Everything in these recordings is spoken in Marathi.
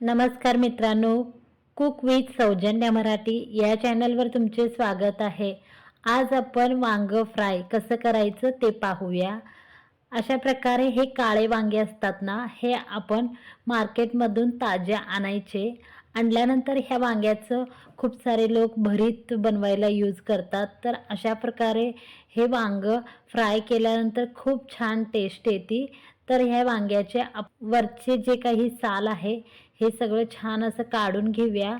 नमस्कार मित्रांनो, कुक विथ सौजन्या मराठी या चॅनलवर तुमचे स्वागत आहे। आज आपण वांग फ्राय कसं करायचं ते पाहूया। अशा प्रकारे हे काळे वांगे असतात ना, हे आपण मार्केटमधून ताजे आणायचे। आणल्यानंतर ह्या वांग्याचं खूप सारे लोक भरीत बनवायला यूज करतात। तर अशा प्रकारे हे वांग फ्राय केल्यानंतर खूप छान टेस्ट येते। तर ह्या वांग्याचे वरचे जे काही साल आहे हे सगळं छान असं काढून घेऊया।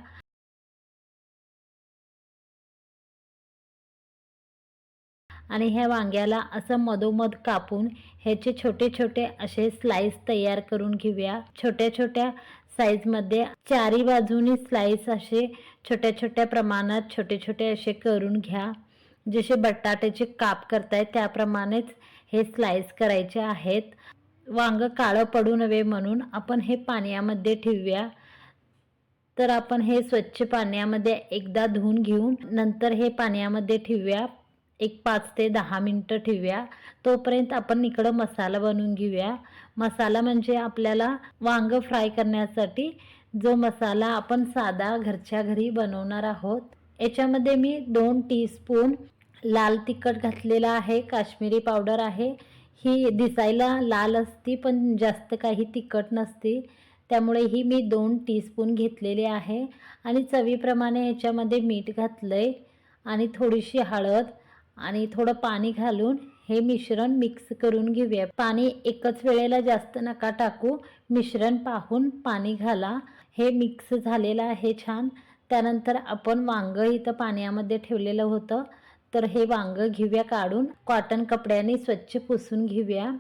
आणि ह्या वांग्याला असं मधोमध कापून ह्याचे छोटे छोटे असे स्लाइस तयार करून घेऊया। छोट्या छोट्या साईजमध्ये चारी बाजूनी स्लाइस असे छोट्या छोट्या प्रमाणात छोटे छोटे असे करून घ्या। जसे बटाट्याचे काप करताय त्याप्रमाणेच हे स्लाइस करायचे आहेत। वांग काळं पडू नये म्हणून आपण हे पाण्यामध्ये ठेवूया। तर आपण हे स्वच्छ पाण्यामध्ये एकदा धुवून घेऊन नंतर हे पाण्यामध्ये ठेवूया। एक 5 ते 10 मिनिटं ठेवूया। तोपर्यंत आपण इकडं मसाला बनवून घेऊया। मसाला म्हणजे आपल्याला वांग फ्राय करण्यासाठी जो मसाला आपण साधा घरच्या घरी बनवणार आहोत। याच्यामध्ये मी 2 टीस्पून लाल तिखट घातलेला आहे, काश्मीरी पावडर आहे। ही दिसायला लाल असती पण जास्त काही तिखट नसते, त्यामुळे ही मी 2 टीस्पून घेतलेले आहे। आणि चवीप्रमाणे ह्याच्यामध्ये मीठ घातलंय आणि थोडीशी हळद आणि थोडं पाणी घालून हे मिश्रण मिक्स करून घेऊया। पाणी एकच वेळेला जास्त नका टाकू, मिश्रण पाहून पाणी घाला। हे मिक्स झालेलं आहे छान। त्यानंतर आपण वांग इथं पाण्यामध्ये ठेवलेलं होतं, तर हे वांग घेऊया काढून कॉटन कपड्याने स्वच्छ पुसून घेऊया।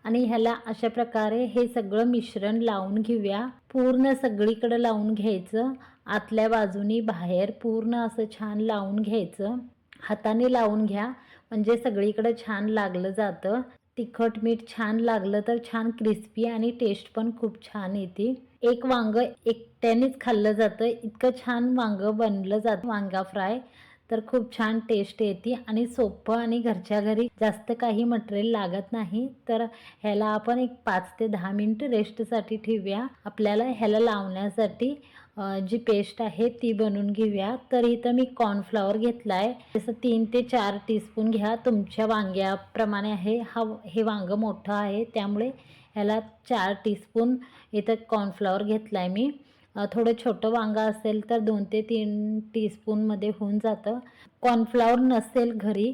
आणि ह्याला अशा प्रकारे हे सगळं मिश्रण लावून घेऊया। पूर्ण सगळीकडे लावून घ्यायचं, आतल्या बाजूनी बाहेर पूर्ण असं छान लावून घ्यायचं। हाताने लावून घ्या म्हणजे सगळीकडे छान लागलं जातं। तिखट मीठ छान लागलं तर छान क्रिस्पी आणि टेस्ट पण खूप छान येते। एक वांग एकट्यानेच खाल्लं जातं, इतकं छान वांग बनलं जातं वांगा फ्राय। तर खूप छान टेस्ट येते आणि सोपं आणि घरच्या घरी जास्त काही मटेरियल लागत नाही। तर ह्याला आपण एक 5 ते 10 मिनिट रेस्टसाठी ठेवूया। आपल्याला ह्याला लावण्यासाठी जी पेस्ट आहे ती बनवून घेऊया। तर इथं मी कॉर्नफ्लॉवर घेतलाय, जसं 3 ते 4 टीस्पून घ्या, तुमच्या वांग्याप्रमाणे आहे। हे वांग मोठं आहे त्यामुळे ह्याला 4 टीस्पून इथं कॉर्नफ्लॉवर घेतलाय मी। थोडं छोटं वांगा असेल तर 2 ते 3 टीस्पूनमध्ये होऊन जातं। कॉर्नफ्लॉवर नसेल घरी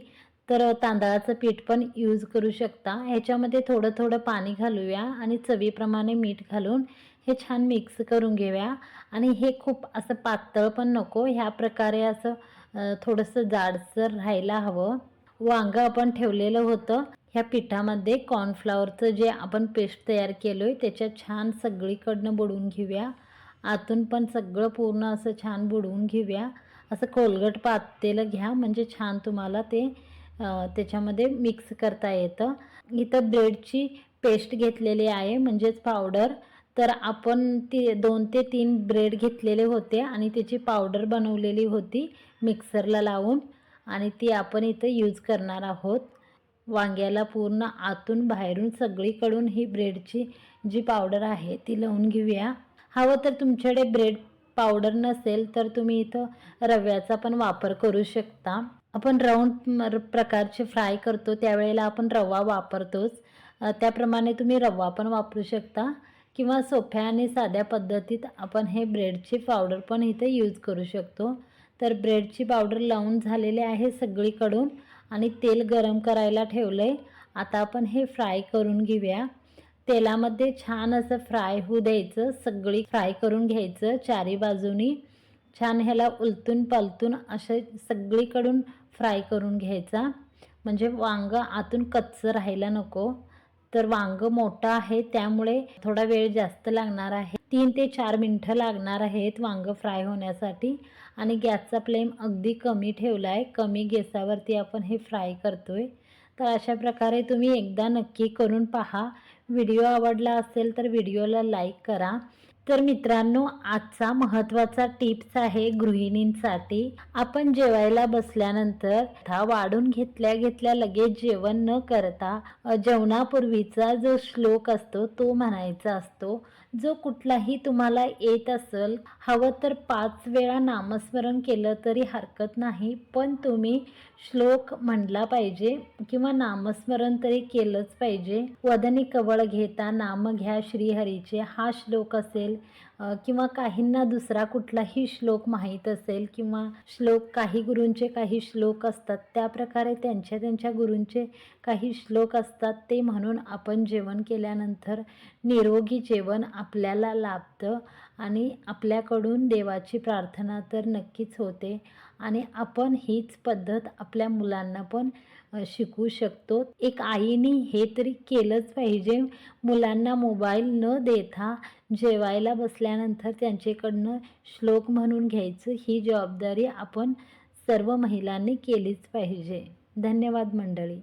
तर तांदळाचं पीठ पण यूज करू शकता। ह्याच्यामध्ये थोडं थोडं पाणी घालूया आणि चवीप्रमाणे मीठ घालून हे छान मिक्स करून घेऊया। आणि हे खूप असं पातळ पण नको, ह्या प्रकारे असं थोडंसं जाडसर राहायला हवं। वांग आपण ठेवलेलं होतं ह्या पिठामध्ये कॉर्नफ्लॉवरचं जे आपण पेस्ट तयार केलोय त्याच्यात छान सगळीकडनं बुडवून घेऊया। आतून पण सगळं पूर्ण असं छान बुडवून घेऊया। असं कोलगट पातेलं घ्या म्हणजे छान तुम्हाला ते त्याच्यामध्ये मिक्स करता येतं। इथं ब्रेडची पेस्ट घेतलेली आहे म्हणजेच पावडर। तर आपण ती 2 ते 3 ब्रेड घेतलेले होते आणि त्याची पावडर बनवलेली होती मिक्सरला लावून, आणि ती आपण इथं यूज करणार आहोत। वांग्याला पूर्ण आतून बाहेरून सगळीकडून ही ब्रेडची जी पावडर आहे ती लावून घेऊया। हवं तर तुमच्याकडे ब्रेड पावडर नसेल तर तुम्ही इथं रव्याचा पण वापर करू शकता। आपण राऊंड प्रकारचे फ्राय करतो त्यावेळेला आपण रवा वापरतोच, त्याप्रमाणे तुम्ही रवा पण वापरू शकता किंवा सोप्या आणि साध्या पद्धतीत आपण हे ब्रेडची पावडर पण इथे यूज करू शकतो। तर ब्रेडची पावडर लावून झालेले आहे सगळीकडून आणि तेल गरम करायला ठेवलंय। आता आपण हे फ्राय करून घेऊया। तेलामध्ये छान असं फ्राय होऊ द्यायचं, सगळी फ्राय करून घ्यायचं चारी बाजूनी। छान ह्याला उलटून पलटून असे सगळीकडून फ्राय करून घ्यायचा, म्हणजे वांग आतून कच्चं राहायला नको। तर वांग मोठं आहे त्यामुळे थोडा वेळ जास्त लागणार आहे, 3 ते 4 मिनिटं लागणार आहेत वांग फ्राय होण्यासाठी। आणि गॅसचा फ्लेम अगदी कमी ठेवला आहे, कमी गॅसावरती आपण हे फ्राय करतोय। तर अशा प्रकारे तुम्ही एकदा नक्की करून पहा। व्हिडिओ आवडला असेल तर व्हिडिओला लाईक करा। तर मित्रांनो, आजचा महत्त्वाचा टिप्स आहे गृहिणींसाठी। आपण जेवायला बसल्यानंतर वाढून घेतल्या घेतल्या लगेच जेवण न करता जेवणापूर्वीचा जो श्लोक असतो तो म्हणायचा असतो। जो कुठलाही तुम्हाला येत असेल, हवं तर 5 वेळा नामस्मरण केलं तरी हरकत नाही, पण तुम्ही श्लोक म्हणला पाहिजे किंवा नामस्मरण तरी केलंच पाहिजे. वदनी कवळ घेता नाम घ्या श्रीहरीचे हा श्लोक असेल किंवा काहींना दुसरा कुठलाही श्लोक माहीत असेल किंवा काही गुरूंचे काही श्लोक असतात, त्याप्रकारे त्यांच्या गुरूंचे काही श्लोक असतात, ते म्हणून आपण जेवण केल्यानंतर निरोगी जेवण आपल्याला लाभतं आणि आपल्याकडून देवाची प्रार्थना तर नक्कीच होते आणि आपण हीच पद्धत आपल्या मुलांना पण शिकवू शकतो. एक आईने हे तरी केलंच पाहिजे, मुलांना मोबाईल न देता जेवायला बसल्यानंतर त्यांच्याकडनं श्लोक म्हणून घ्यायचं, ही जबाबदारी आपण सर्व महिलांनी केलीच पाहिजे. धन्यवाद मंडळी.